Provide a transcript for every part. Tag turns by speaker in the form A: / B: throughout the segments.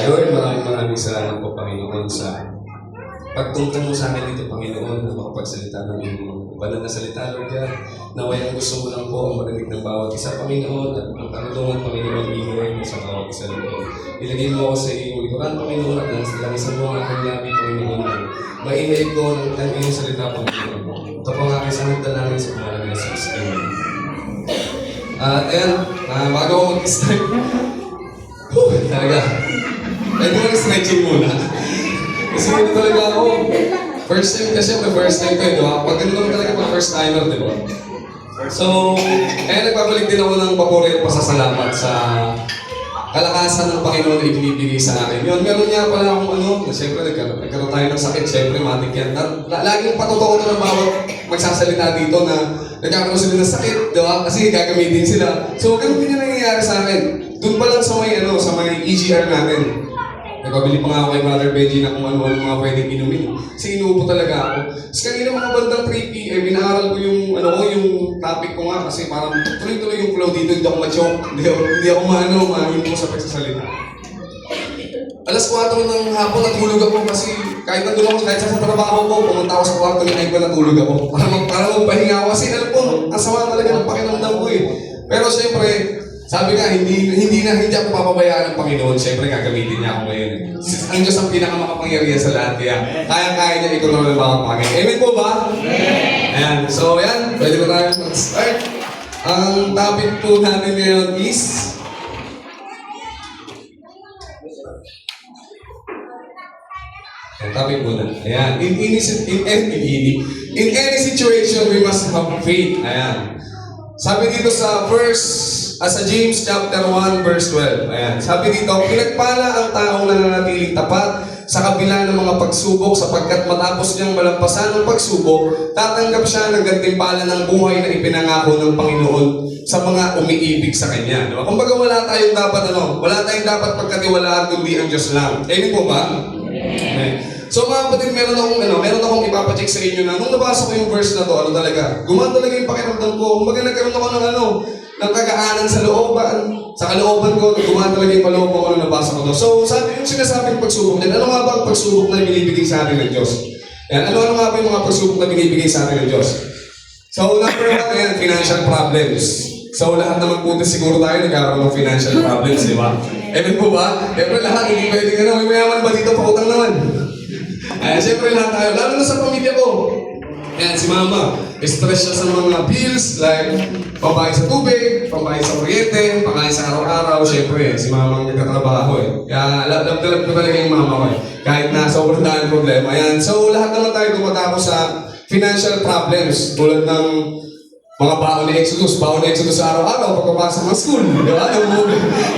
A: Lord, maraming salamat po, Panginoon, sa pagtungtong mo sa akin dito, Panginoon, na makapagsalita ng iyong banal na salita, Lord God. Naway ang gusto mo lang po ang marinig ng bawat isa, Panginoon, at ang karunungan, Panginoon, ihiway mo sa bawat isa, Lord. Ilagay mo ako sa iyong likuran, Panginoon, at langisan mo ang aking labi, Panginoon, maihay ko ng iyong salita, Panginoon. Ito po ang aking sangat dalangin sa pangalan ng Jesus. Amen. Ayan, bago ako mag-start, talaga, pwede mo stretching muna. Kasi hindi talaga ako. First time kasi, first time ko yun, diba? Pag ganun naman talaga pag first timer, diba? So, nagpabalik din ako ng papuri at pasasalamat sa kalakasan ng Panginoon na ibinibigay sa akin. Yun, meron niya pala akong siyempre nagkaroon tayo ng sakit, siyempre matik yan. Laging patotoo ko ng bawat magsasalita dito na nagkakaroon sila ng sakit, diba? Kasi gagamitin sila. So, ganun din yung nangyayari sa akin. Doon pa lang sa may EGR natin. Nagpabili pa nga ako kay Brother Benji na kung ano-ano mga pwedeng inumin. Kasi inuupo talaga ako. Kasi kanina mga bandang 3 PM, inaaral ko yung topic ko nga kasi parang tuloy-tuloy yung flow dito, hindi ako ma-choke. Hindi ako mahinto sa pagsasalita. Alas 4 ng hapon, natulog ako kasi kahit nandun ako, kahit sa trabaho ko, pumunta ako sa kwarto ni Ivan, natulog ako. Para magpahinga ako kasi alam ko, ang sama talaga ng pakiramdam ko eh. Pero siyempre, sabi nga, hindi ako papabayaan ng Panginoon. Siyempre, gagamitin niya ako ngayon. Ang Diyos ang pinakamakapangyarihan sa lahat. Kaya niya i-control ang bawat bagay. Amen po ba? Ayan. So, ayan. Pwede ba tayo mag-start? Ang topic po natin ngayon is ang topic po na. Ayan. In any situation, we must have faith. Ayan. Sabi dito sa sa James chapter 1 verse 12. Ayan. Sabi dito, pinagpala ang taong nananatiling tapat sa kabila ng mga pagsubok sapagkat matapos niyang malampasan ang pagsubok, tatanggap siya ng gantimpala ng buhay na ipinangako ng Panginoon sa mga umiibig sa Kanya. Diba? Kumbaga wala tayong dapat pagkatiwalaan kundi ang Diyos lang. Amen po ba? Okay. So mga kapatid, meron akong ipapacheck sa inyo na nung nabasa ko yung verse na to, talaga, gumanda talaga yung pakiramdam ko. Kumbaga nagkaroon ako ng kagaanan sa looban. Sa kalooban ko, gumanda talaga yung paloob ko nung nabasa ko to. So sabi yung sinasabing pagsubok din, ano nga ba ang pagsubok na binibigay sa atin ng Diyos? Yan, ano nga ba yung mga pagsubok na binibigay sa atin ng Diyos? So number 1, ayan, financial problems. So lahat naman po siguro tayo nagkakaroon ng financial problems, di ba? Amen po ba? Siyempre lahat, hindi pwede may mayaman ba dito, pautang naman. Siyempre lahat tayo, lalo na sa pamilya ko. Ayan, si mama, stress siya sa mga bills, like pambayad sa tubig, pambayad sa kuryente, pangkain sa araw-araw. Siyempre, si mama ang nagkatrabaho eh. Kaya love ko talaga yung mama ko eh. Kahit na sobrang daming problema. Ayan, so lahat naman tayo tumatapos sa financial problems. Tulad ng mga baon ni Exodus sa araw-araw pagpapasok ng school. Di ba?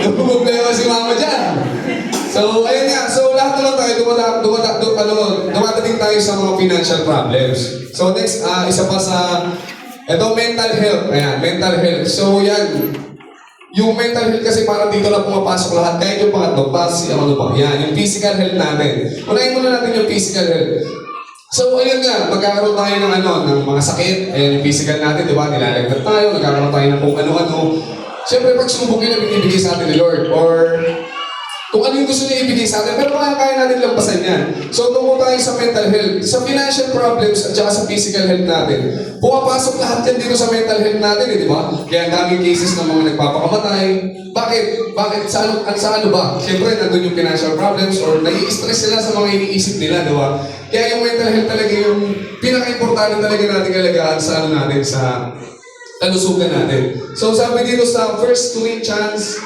A: Yung problema si mama dyan. So, ayun nga. So, lahat naman tayo dumadating tayo sa mga financial problems. So, next, isa pa sa mental health. Ayan, mental health. So, yan. Yung mental health kasi parang dito na pumapasok lahat. Kahit yung pangatlo, yan, yung physical health natin. Unahin muna natin yung physical health. So, ayun nga, magkakaroon tayo ng mga sakit. Ayan yung physical natin, di ba? Nilalagdag tayo, nagkakaroon tayo ng kung ano-ano. Siyempre, pagsubok yun ang binibigay sa atin ni Lord. Or kung ano yung gusto niya ibigay sa atin, pero kaya natin lampasan yan. So, tungo tayo sa mental health, sa financial problems, at saka sa physical health natin. Pumapasok lahat yan dito sa mental health natin, di ba? Kaya ang daming cases ng mga nagpapakamatay. Bakit? Sa ano ba? Siyempre, nandun yung financial problems or nai-stress sila sa mga iniisip nila, di ba? Kaya yung mental health talaga yung pinaka-importante talaga natin alagaan sa natin, sa kalusugan natin. So, sabi dito sa 1 Corinthians,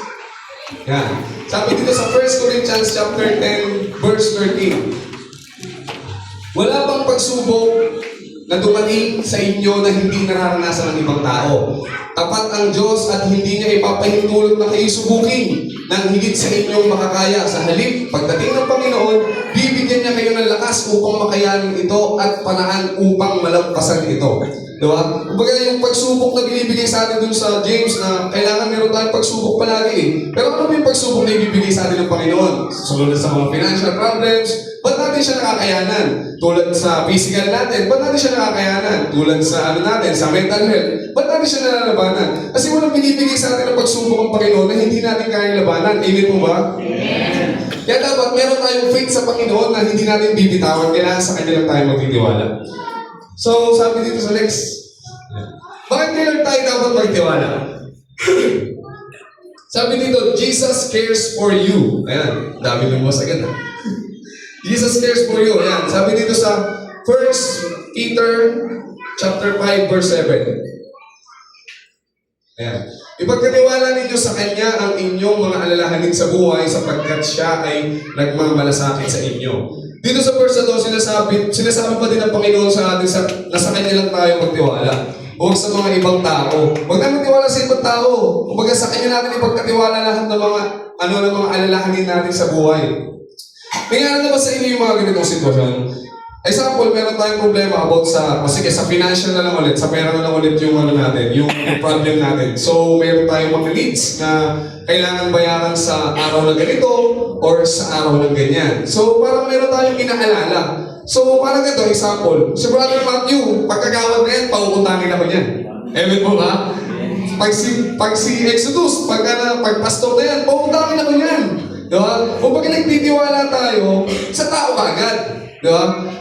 A: yan. Sabi dito sa 1 Corinthians chapter 10, verse 13. Wala bang pagsubok na dumating sa inyo na hindi nararanasan ng ibang tao? Tapat ang Diyos at hindi niya ipapahintulot na kayo subukin nang higit sa inyong makakaya. Sa halip, pagdating ng Panginoon, bibigyan niya kayo ng lakas upang makayanin ito at panaan upang malampasan ito. Diba? Kumbaga yung pagsubok na binibigay sa atin dun sa James na kailangan meron tayong pagsubok palagi eh. Pero ano ba yung pagsubok na ibibigay sa atin ng Panginoon? Sunod sa mga financial problems, ba't natin siya nakakayanan? Tulad sa physical natin, ba't natin siya nakakayanan? Tulad sa sa mental health, ba't natin siya nalalabanan? Kasi walang binibigay sa atin ng pagsubok ng Panginoon na hindi natin kayang labanan. Amen po ba? Amen. Kaya dapat meron tayong faith sa Panginoon na hindi natin bibitawan, kailangan sa Kanya lang tayo magtitiwala. So, sabi dito sa next, bakit kailan tayo dapat magtiwala? Sabi dito, Jesus cares for you. Ayan, dami lumos agad. Jesus cares for you. Ayan, sabi dito sa 1 Peter chapter 5 verse 7. Ayan. Ipagkatiwala ninyo sa Kanya ang inyong mga alalahanin sa buhay sapagkat Siya ay nagmamalasakit sa inyo. Dito sa verse na to, sinasabi pa din ng Panginoon sa atin na sa Kanya lang tayo magtiwala. Huwag sa mga ibang tao. Huwag tayo magtiwala sa ibang tao. Kumbaga sa Kanya natin ipagkatiwala lahat ng mga alalahanin natin sa buhay. Nangyari na ba sa inyo yung mga ganitong sitwasyon? Example, meron tayong problema about sige, sa financial na lang ulit, sa pera na lang ulit yung yung problem natin. So, meron tayong mga needs na kailangan bayaran sa araw na ganito or sa araw ng ganyan. So, parang meron tayong inaalala. So, parang ito, example, si Brother Matthew, pagkagawad na yan, pauutangin ako niyan. Amen po ba? Pag si Exodus, pag pastor na yan, pauutangin ako niyan. Diba? O pag nagtitiwala tayo, sa tao agad. Diba?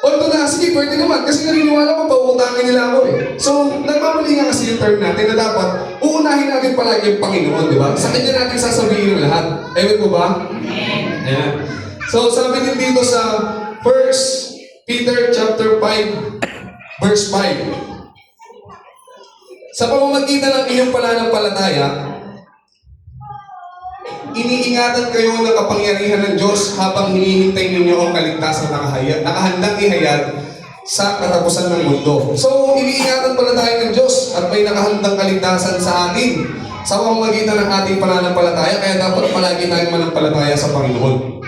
A: Although na, sige, pwede naman. Kasi naniniwala ko, pauutangin nila ako eh. So, nagmamali nga kasi yung term natin na dapat uunahin natin palagi yung Panginoon, di ba? Sa Kanya natin sasabihin ng lahat. Amen po ba? Ayan. So, sabi din dito sa 1 Peter chapter 5, verse 5. Sa pamamagitan ng inyong pananampalataya, iniingatan kayo ng kapangyarihan ng Diyos habang hinihintay ninyo ang kaligtasan nakahandang ihayag sa katapusan ng mundo. So, iniingatan pala tayo ng Diyos at may nakahandang kaligtasan sa atin sa pamamagitan ng ating pananampalataya, kaya dapat palagi tayong manampalataya sa Panginoon.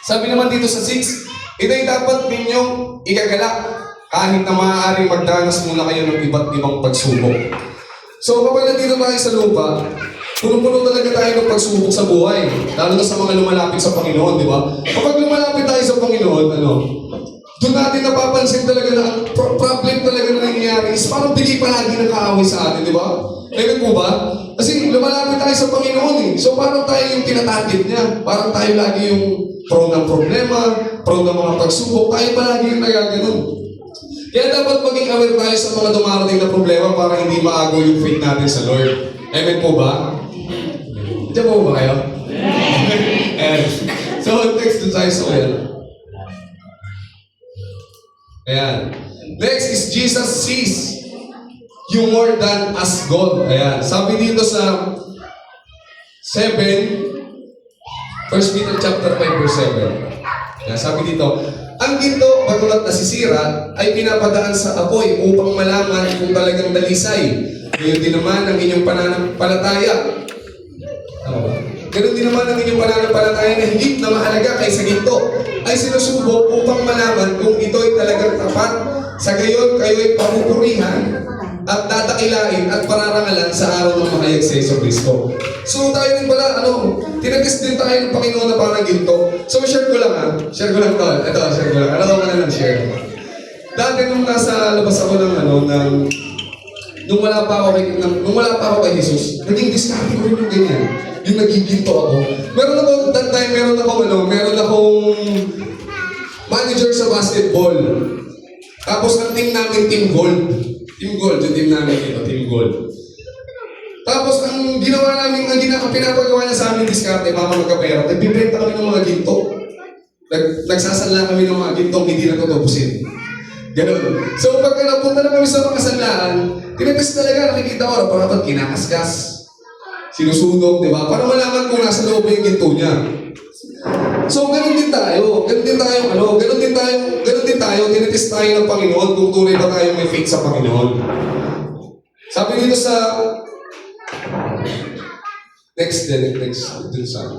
A: Sabi naman dito sa 6, ito'y dapat ninyong igagalak kahit na maaaring magdanas muna kayo ng iba't ibang pagsubok. So, kapag nandito tayo sa lupa, puno-puno talaga tayo ng pagsubok sa buhay. Lalo na sa mga lumalapit sa Panginoon, di ba? Kapag lumalapit tayo sa Panginoon, doon natin napapansin talaga na ang problem talaga na nangyayari is parang bigay palagi ng kaaway sa atin, di ba? Amen po ba? Kasi lumalapit tayo sa Panginoon eh. So parang tayo yung tinatarget niya. Parang tayo lagi yung prone ng problema, prone ng mga pagsubok. Tayo palagi yung nagaganon. Kaya dapat maging aware tayo sa mga dumarating na problema para hindi maago yung faith natin sa Lord. Amen po ba? Diyan po ba kayo? And, so, next to tayo sa well. Ayan. Next is Jesus sees you more than as God. Ayan. Sabi dito sa 7, 1 Peter chapter 5 verse 7. Ayan, sabi dito, ang ginto, bagulat nasisira, ay pinapadaan sa apoy upang malaman kung talagang dalisay. Ngayon din naman ang inyong pananampalataya. Ganun din naman ang inyong pananampalataya na higit na mahalaga kaysa ginto ay sinusubok upang malaman kung ito'y talagang tapat. Sa gayon, kayo'y papupurihan at tatakilain at pararangalan sa araw ng mahayag sa Jesucristo. So tayo din pala, tinatest din tayo ng Panginoon na parang ginto. So share ko lang share ko lang to. Ito, share ko lang. Alam ko na lang share. Dati nung nasa labas ako nung wala pa ako kay Jesus, naging diskarte ko rin yung ganyan. Yung nagiginto ako. Meron akong manager sa basketball. Tapos ang team namin, Team Gold. Team Gold, yung team namin dito, Team Gold. Tapos ang pinapagawa niya sa amin diskarte, baka magkapera, nagbibenta kami ng mga ginto. Nagsasala kami ng mga gintong hindi natutubusin. Ganun. So pagka napunta na kami sa mga sanlaan, tinetest talaga, nakikita ko, parang kinakaskas. Sinusunog, di ba? Para malaman kung nasa loob yung ginto niya. So, ganun din tayo. Ganun din tayo, tinetest tayo ng Panginoon kung tunay ba tayo may faith sa Panginoon. Sabi dito sa next dun sa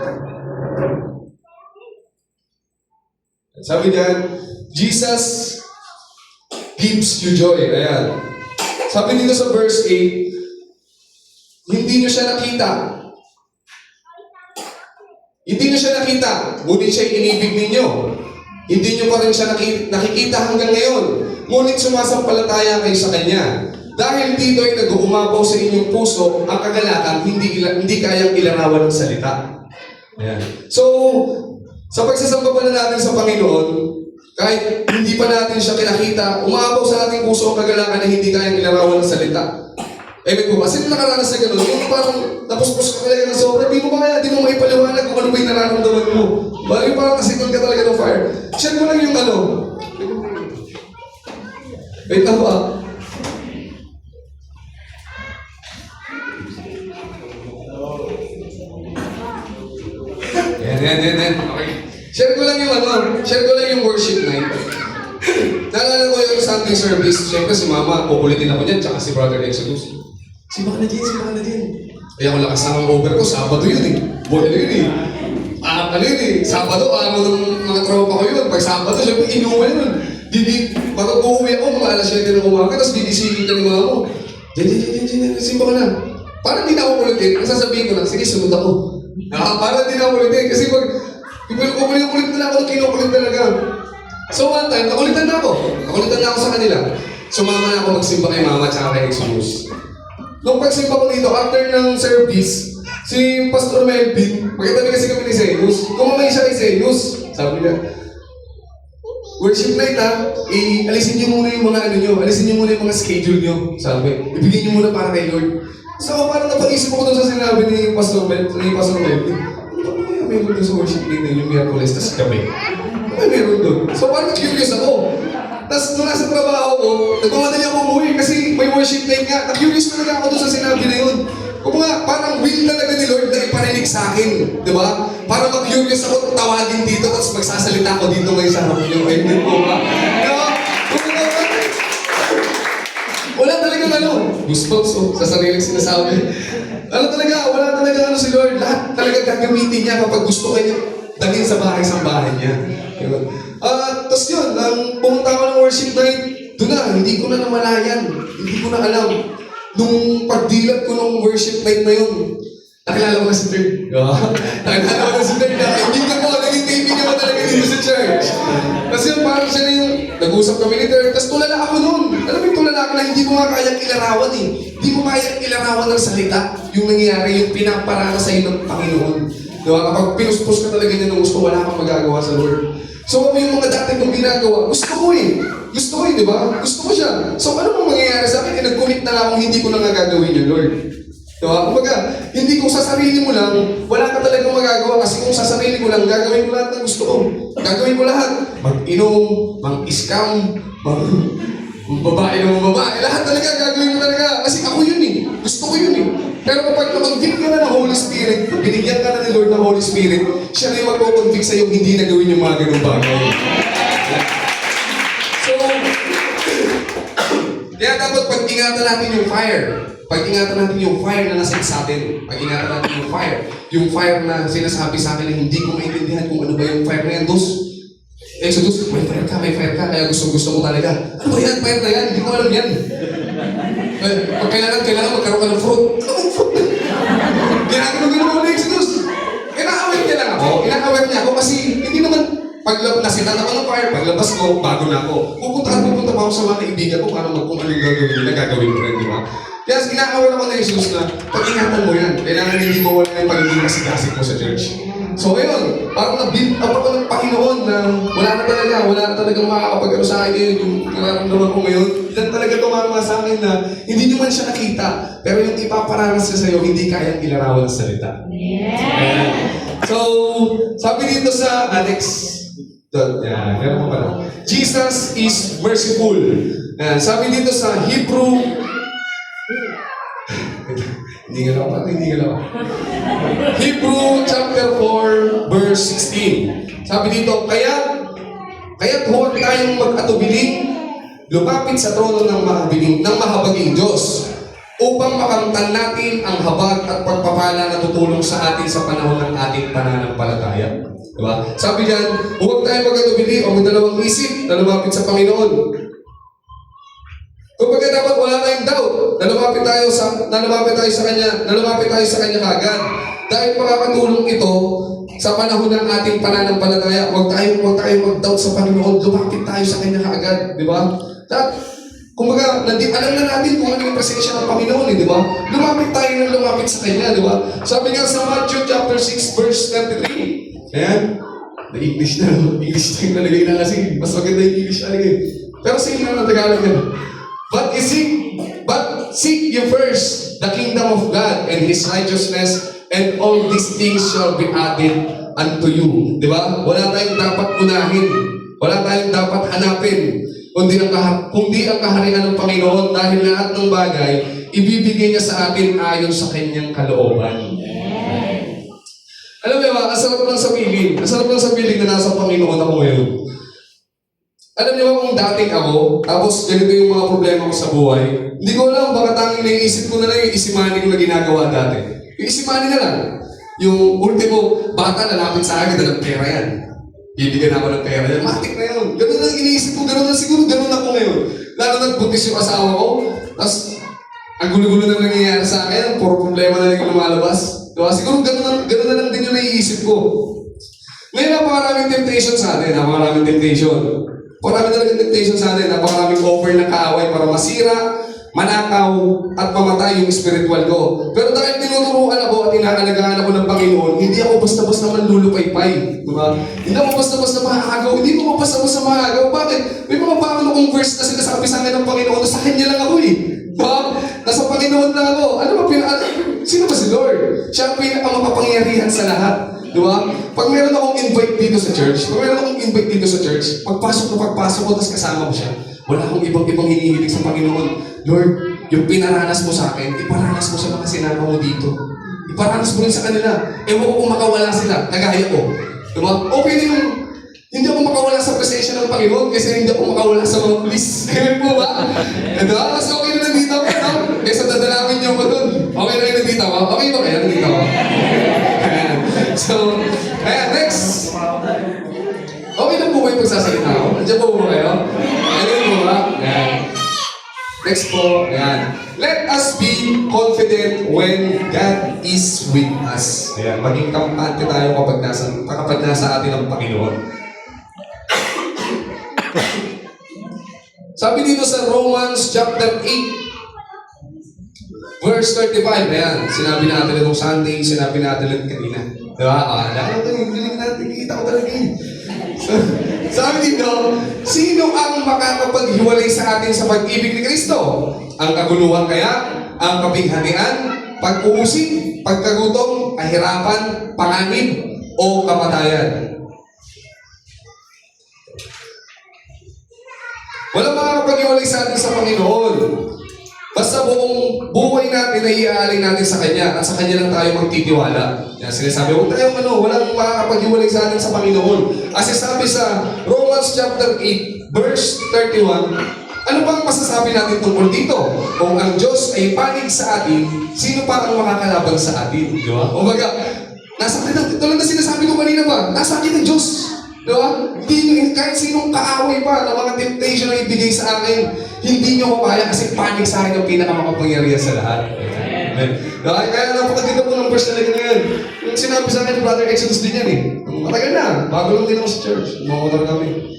A: sabi diyan, Jesus gives you joy. Ayan. Sabi dito sa verse 8, hindi nyo siya nakita. Hindi nyo siya nakita, ngunit siya'y inibig ninyo. Hindi nyo pa rin siya nakikita hanggang ngayon, ngunit sumasampalataya kayo sa Kanya. Dahil dito ay nag-uumapaw sa inyong puso ang kagalakan, hindi kayang ilarawan ng salita. Ayan. So, Sa pagsasamba pa na natin sa Panginoon, kahit hindi pa natin siya kinakita, umaapaw sa ating puso ang kagalakan na hindi kayang ilarawan ng salita. Amen po ba? Sino nakaranas na gano'n? Yung parang napuspos ka talaga ng sobra, di mo kaya, di mo maipaliwanag kung ano ba yung nararamdaman mo. Yung parang nasikon ka talaga ng fire. Share mo lang yung ano. Wait lang ba? Yan. Okay. Share ko lang yung worship night. Naalala ko yung Sunday service. Siyempre si Mama, kukulitin ako niyan, tsaka si Brother Exodus. Simba ka na din. Kaya kung lakas na ang over ko, Sabado yun eh. Ano yun eh. Sabado, ng mga tropa ko yun. Pag Sabado, siyempre inuwi yun. Pag uuwi ako, mga alas 7 ng umaga, tapos bibisingin ka ni Mama mo. Diyan, simba ka na. Parang di na ako kulitin. Ang sasabihin ko lang, sige, sunod ako. Parang di na ako kulitin. Kasi pag kulit na ako, kinukulit talaga. So one time, nakulitan na ako sa kanila. Sumama na ako magsimba kay Mama at kay Exodus. Nung pagsimba ko dito, after ng service, si Pastor Melvin, magkatabi kasi kami ni Zeus, kumamay siya kay Zeus. Sabi niya, worship night alisin niyo muna yung mga schedule niyo. Sabi, ibigay niyo muna para kay Lord. So parang napaisip ako doon sa sinabi ni Pastor Melvin. Ano kaya meron doon sa worship night na yung Miyerkules, tas gabi? Ano meron doon? So parang curious ako. Tapos nung nasa trabaho ko, nagmamadali ako umuwi kasi may worship night nga. Na-curious talaga ako doon sa sinabi na yun. Kung nga, parang will talaga ni Lord na iparinig sa akin. Di ba? Para mag-curious ako, tawagin dito, tapos magsasalita ako dito ngayon sa harap niyo. Amen po ba? Wala talagang goosebumps sa sariling sinasabi. Wala talaga si Lord. Lahat talaga gagamitin niya kapag gusto kanya dalhin sa bahay niya. Tapos yun, nang pumunta ako ng worship night, doon na, hindi ko na namalayan. Hindi ko na alam. Nung pagdilat ko ng worship night na yun, nakilala ko na si Dirk. Nakilala ko na si Dirk na kaibigan ko, naging kaibigan ko talaga dito sa church. Kasi yun, parang siya na yung nag-usap kami ni Dirk, tapos tulala ako noon. Alam mo yung tulala ako na hindi ko nga kayang ilarawan eh. Hindi ko kayang ilarawan ng salita yung nangyayari, yung pinaparana sa iyo ng Panginoon. Diba? Kapag pinuspos ka talaga niya ng gusto, wala kang magagawa sa Lord. So, yung mga dati kong ginagawa, gusto ko eh, di ba? Gusto ko siya. So, ano pong mangyayari sa akin? Nag-commit na lang akong hindi ko na nga gagawin yun, Lord. Diba? Kumbaga, hindi kung sa sarili mo lang, wala ka talagang magagawa kasi kung sa sarili mo lang, gagawin ko lahat ng gusto ko. Gagawin ko lahat. Mag-inom, mag-scam, babae ng babae. Lahat talaga gagawin ko talaga. Kasi ako yun eh. Gusto ko yun eh. Pero kapag namanggit ka na ng Holy Spirit, binigyan ka na ni Lord ng Holy Spirit, siya na yung magpo-convict sa'yo hindi na gawin yung mga ganung bagay. So, kaya dapat pag-ingatan natin yung fire. Pag-ingatan natin yung fire na nasa sa atin. Pag-ingatan natin yung fire. Yung fire na sinasabi sa akin na hindi ko maintindihan kung ano ba yung fire na yan. Exodus, may fire ka, kaya gusto mo talaga. Ano ba yan? Fire na yan? Hindi ko alam yan. Pag kailangan magkaroon ka ng fruit. Anong fruit? Ginagawa mo na Exodus. Ina-aware niya ako kasi hindi naman nasitan ako ng fire, paglabas ko, bago na ako. Pupunta pa ako sa mga kaibigan ko para kung anong gagawin nila, gagawin ko rin, di ba? Kaya ina-aware ako na Jesus na pag-ingatan mo yan. Kailangan hindi mo wala yung pagiging kasi mo sa church. So ngayon, parang na-build up ako ng Panginoon na wala na talagang makakapag-ano sa akin ngayon, yung nararamdaman ko ngayon. Ilan talaga tumama sa akin na hindi nyo man siya nakita, pero yung ipaparanas siya sa'yo, hindi kayang ilarawan ng salita. Yeah. So, sabi dito sa Alex, meron mo pala. Jesus is merciful. Sabi dito sa Hebrew, hindi ka lang. Hebrew chapter 4, verse 16. Sabi dito, kaya't huwag tayong mag-atubili, lumapit sa trono ng mahabaging Diyos, upang makamtan natin ang habag at pagpapala na tutulong sa atin sa panahon ng ating pananampalataya. Diba? Sabi diyan, huwag tayong mag-atubili o magdalawang isip na lumapit sa Panginoon. Kumbaga dapat wala tayong doubt na lumapit tayo sa Kanya agad. Dahil makakatulong ito sa panahon ng ating pananampalataya. Huwag tayong mag-doubt sa Panginoon. Lumapit tayo sa Kanya agad, di ba? Kumbaga, alam na natin kung ano yung presensya ng Panginoon, di ba? Lumapit sa Kanya, di ba? Sabi nga sa Matthew chapter 6, verse 33. Ayan.
B: Na-English na, English na yung nalagay na kasi. Mas maganda yung English talaga eh. Pero sige na ng Tagalog yan. But seek ye first the kingdom of God and His righteousness, and all these things shall be added unto you. Di ba? Wala tayong dapat unahin. Wala tayong dapat hanapin. Kundi ang kaharian ng Panginoon, dahil lahat ng bagay, ibibigay niya sa atin ayon sa kanyang kalooban. Alam mo ba, ang sarap lang sa piling. Ang sarap lang sa piling na nasa Panginoon ako ngayon. Alam niyo ba kung dating ako, tapos ganito yung mga problema ko sa buhay, hindi ko alam, baka tanging naiisip ko na lang yung isimani ko na ginagawa dati. Yung isimani na lang. Yung ultimo, bata lalapit sa akin, dalang pera yan. Bibigyan ako ng pera yan. Matik na yun. Ganun lang iniisip ko, ganun lang siguro, ganun ako ngayon. Lalo na buntis yung asawa ko, tapos ang gulo-gulo na nangyayari sa akin, puro problema na lang yung lumalabas. Diba? Siguro ganun na lang din yung naiisip ko. Ngayon, napakaraming temptation sa atin. Napakaraming temptation. Marami talagang temptation sa atin. Napakaraming offer ng kaaway para masira, manakaw, at mamatay yung spiritual ko. Pero dahil tinuturuan ako at inaalagaan ako ng Panginoon, hindi ako basta-basta manlulupay-pay. Diba? Hindi ako basta-basta makakagaw. Hindi ko basta-basta makakagaw. Bakit? May mga bago akong verse na sinasabi sa akin ng Panginoon, sa Kanya lang ako eh. Diba? Nasa Panginoon lang ako. Ano ba sino ba si Lord? Siya ang pinakamakapangyarihan sa lahat. Diba? Pag meron akong invite dito sa church, pagpasok ko, tapos kasama ko siya, wala akong ibang hinihiling sa Panginoon. Lord, yung pinaranas mo sa akin, iparanas mo sa mga sinama mo dito. Iparanas mo rin sa kanila. Ewan ko kung makawala sila, kagaya ko. Diba? Okay na yung hindi ako makawala sa presensya ng Panginoon kasi hindi ako makawala sa mga pulis. Amen po ba? Diba? Mas okay na nandito ako, no? Kesa dadalawin niyo ako dun. Okay na yung nandito ako? Okay ba kaya nandito ako? So, ayan, next. Okay na po ba yung pagsasalita ako? Nandiyan po ba kayo? Ayan po ba? Ayan. Next po, ayan. Let us be confident when God is with us. Ayan, maging kampante tayo kapag nasa atin ang Panginoon. Sabi dito sa Romans chapter 8, verse 35, ayan, sinabi natin itong Sunday, sinabi natin ito kanina. Diba? Alam ko yung galing natin, kita ko talaga yun. So, sabi dito, sino ang makakapaghiwalay sa atin sa pag-ibig ni Kristo? Ang kaguluhan kaya? Ang kapighatian? Pag-uusig? Pagkagutom? Kahirapan? Panganib? O kamatayan? Walang makakapaghiwalay sa atin sa Panginoon. Basta buong buhay natin na iaalay natin sa Kanya at sa Kanya lang tayo magtitiwala. Yan, sinasabi, huwag tayong walang makakapaghiwalay sa atin sa Panginoon. Kasi sabi sa Romans chapter 8, verse 31, ano bang masasabi natin tungkol dito? Kung ang Diyos ay panig sa atin, sino pa ang makakalaban sa atin? Di ba? O baga, nasa akin, tulad na sinasabi ko kanina pa, nasa akin ang Diyos. Diba? Hindi, kahit sinong kaaway pa ng mga temptation na ibigay sa akin, hindi nyo mapaya kasi panig sa akin ang pinakamakapangyarihan sa lahat. Amen. Diba? Kaya napakaganda po ng verse talaga na yan. Yung sinabi sa akin, Brother Exodus din yan eh. Matagal na. Bago lang din ako sa church. Mamotor kami.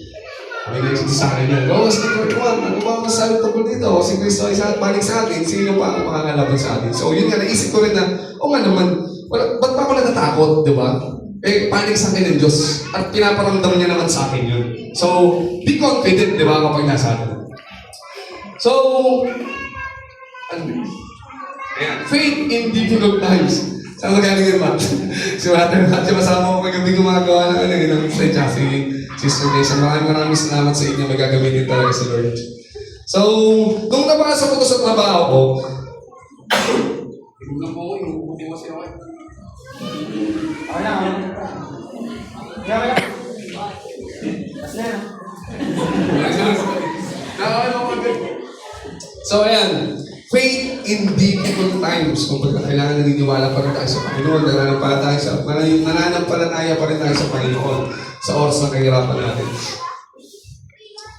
B: Kami na Exodus sa akin yan. Romans 31, ano ba masasabi tungkol dito? Si Kristo ay panig sa atin, sino pa ang makakalaban sa atin? So yun nga, naisip ko rin na, o nga naman, ba't pa ako natatakot, di ba? Eh, panig sa akin ng Diyos. At pinaparamdam niya naman sa akin yun. So, be confident, di ba, kapag nasa atin. So, faith in difficult times. Saan magaling yun, Matt? Si Brother Matt, yung masama ko kagabi gumagawa ng tsaka si Sister Nation. Maraming salamat sa inyo. May gagamitin talaga si Lord. So, nung nabasa ko to sa trabaho ko, tignan po ko, inuubuti mo siya ako. So, ayan. Faith in difficult times. Kung kailangan naniniwala pa rin tayo sa Panginoon, nananampalataya pa rin tayo sa Panginoon sa oras ng kahirapan natin.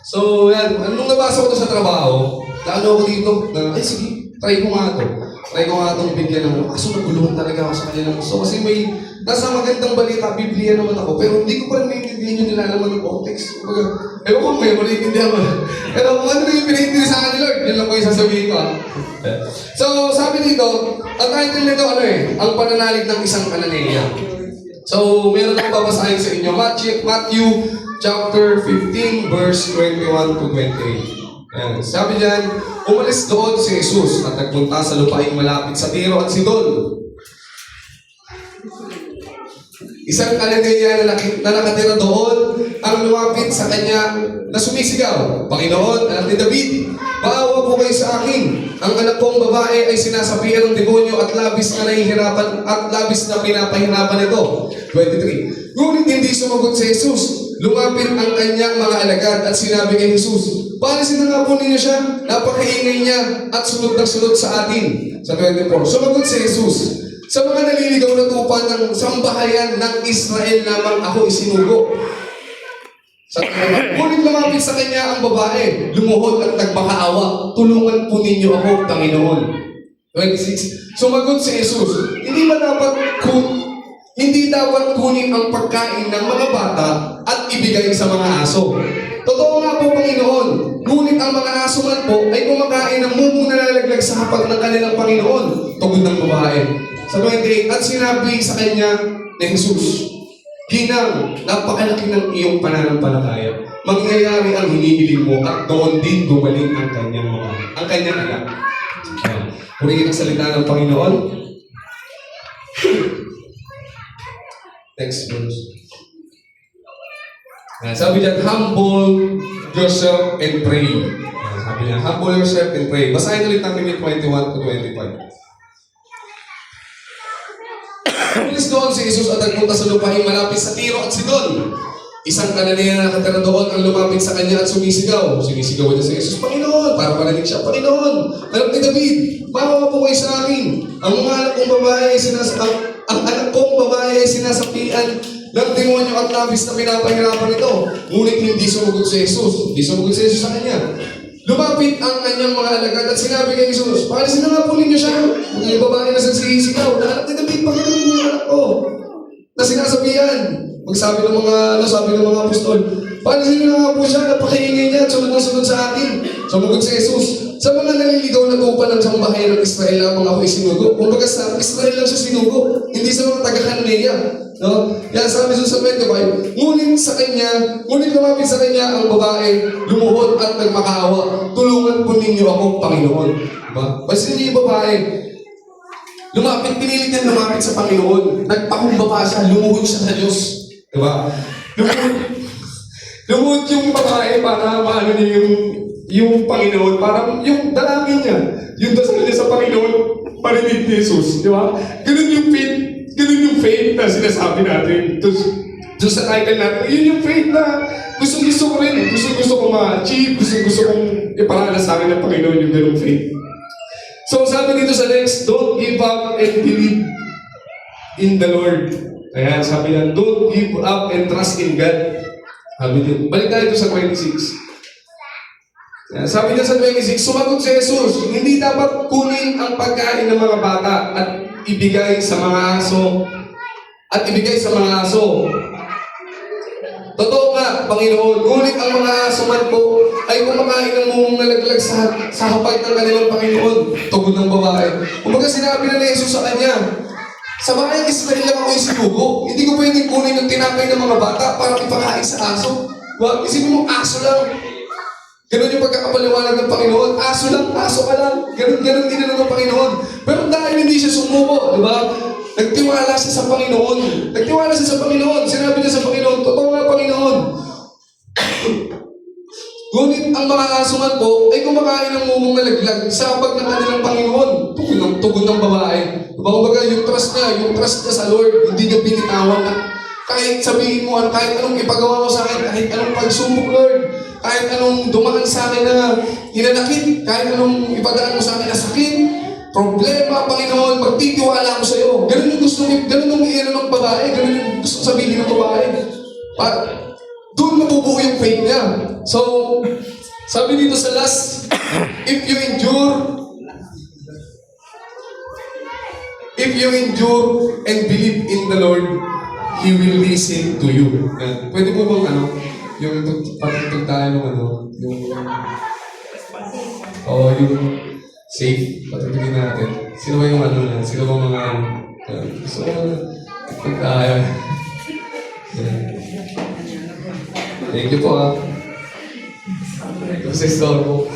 B: So, yan. Nung nabasa ko ito sa trabaho, naano ako dito, ay sige, try ko nga ito. Try ko nga itong bigyan ng, kaso naguluhan talaga ako sa kanila. So, kasi may, nasa magandang balita, Biblia naman ako, pero hindi ko pa rin maintindihan yung nilalaman ng context. Ewan ko, may maintindihan mo. Pero kung ano yung pinaintindihan sa akin ni Lord, yun lang po yung sasabihin ko. So, sabi dito, ang title nito, ang pananalig ng isang Kananeya.
A: So, meron akong babasahin sa inyo. Matthew chapter 15, verse 21 to 28. Ayan. Sabi diyan, umalis doon si Jesus at nagpunta sa lupaing malapit sa Tiro at Sidon. Isang Kananea na nakatira doon ang lumapit sa kanya na sumisigaw, Panginoon, anak ni David, maawa po kayo sa akin. Ang anak kong babae ay sinasapian ng demonyo at labis na nahihirapan at labis na pinapahirapan ito. 23. Ngunit hindi sumagot si Jesus. Lumapit ang kanyang mga alagad at sinabi kay Jesus, paalisin na nga po ninyo siya, napakaingay niya at sunod na sunod sa atin. Sa 24. Sumagot si Jesus, sa mga naliligaw na tupa ng sambahayan ng Israel lamang ako isinugo. Sa ngunit lumapit sa kanya ang babae, lumuhod at nagmakaawa, tulungan po ninyo ako, Panginoon. 26. Sumagot si Jesus, hindi dapat kunin ang pagkain ng mga bata at ibigay sa mga aso. Totoo nga po, Panginoon, ngunit ang mga aso man po ay kumakain ng mumong nalalaglag sa hapag ng kanilang Panginoon. Tugod ng babae. Sa 28, at sinabi sa kanya ni Jesus, Ginang, napakalaki ng iyong pananampalataya. Mangyayari ang hinihiling mo at doon din gumaling ang kanyang anak. Purihin ang salita ng Panginoon. Next verse. Sabi niya, humble yourself and pray. Sabi niya, humble yourself and pray. Basahin ulit namin yung 21 to 25. Umalis doon si Jesus at nagpunta sa lupain malapit sa Tiro at Sidon. Isang Kananea na nakatira doon ang lumapit sa kanya at sumisigaw. Sumisigaw niya sa Jesus, Panginoon, para palanig siya, Panginoon, anak ni David, maawa po kayo sa akin. Ang anak kong babae ay sinasapian ng demonyo at labis na pinapahirapan ito. Ngunit hindi sumagot si Jesus. Hindi sumagot si Jesus sa kanya. Lumapit ang kanyang mga alagad at sinabi kay Jesus, paalisin na nga po ninyo siya. Yung babae na sisigaw, na anak ni David, pagkakaroon niyo yung anak ko. Na sinasabihan. Sabi ng mga apostol, paalisin niyo na nga po siya, napakaingay niya at sunod sa atin. Sumagot si Jesus, sa mga naliligaw na tupa ng sambahayan ng Israel lamang ako isinugo. Kumbaga sa Israel lang siya sinugo, hindi sa mga taga-Kananea. No? Kaya sabi sa 25, ngunit lumapit sa kanya ang babae, lumuhod at nagmakaawa, tulungan po ninyo ako, Panginoon. Diba? Basta niyo yung babae, pinilit niya lumapit sa Panginoon, nagpakumbaba siya, lumuhod siya sa Diyos. Diba? Lumuhod yung babae para maano niya yung Panginoon, parang yung dalangin niya, yung dasal niya sa Panginoon, parinig ni Jesus. Diba? Ganun yung faith na sinasabi natin. Doon sa title natin, yun yung faith na gusto ko rin. Gusto ko ma-achieve. Gusto kong iparala sa akin ng Panginoon yung ganung faith. So sabi dito sa next, don't give up and believe in the Lord. Ayan, sabi niya, don't give up and trust in God. Sabi dito, balik tayo sa 26. Ayan, sabi niya sa 26, sumagot si Jesus, hindi dapat kunin ang pagkain ng mga bata at ibigay sa mga aso. Totoo nga, Panginoon, ngunit ang mga aso man po ay kumakain ng mumong nalaglag sa hapag ng kanilang Panginoon. Tugod ng babae. Kumbaga sinabi na ni Jesus sa kanya, sa bayang Israel lang ako isinugo. Hindi ko pwedeng kunin yung tinapay ng mga bata para ipakain sa aso. Isipin mo, aso lang. Ganun yung pagkakapaliwanag ng Panginoon. Aso ka lang. Ganun din ng Panginoon. Pero dahil hindi siya sumuko, di ba? Nagtiwala siya sa Panginoon. Sinabi niya sa Panginoon, totoo nga, Panginoon. Ngunit ang mga aso man po ay kumakain ng mumong nalaglag sa hapag ng kanilang Panginoon. Tugon ng babae. Diba? Kumbaga, yung trust niya sa Lord, hindi niya binitawan na kahit sabihin mo, kahit anong ipagawa mo sa akin, kahit anong pagsubok, Lord, kahit anong dumaan sa akin na hinanakit, kahit anong ipadaan mo sa akin na sakit, problema, Panginoon, magtitiwala ako sa iyo. Ganun yung iyan ng babae, ganun yung gusto sabihin ng babae. Doon mabubuo yung faith niya. So, sabi dito sa last, if you endure and believe in the Lord, He will listen to you. Pwede mo bang yung patutug tayo ng yung safe, patutugin natin. Sino ba yung sino ba mga gusto mo tayo? Thank you po, ha. Ito si Stormo.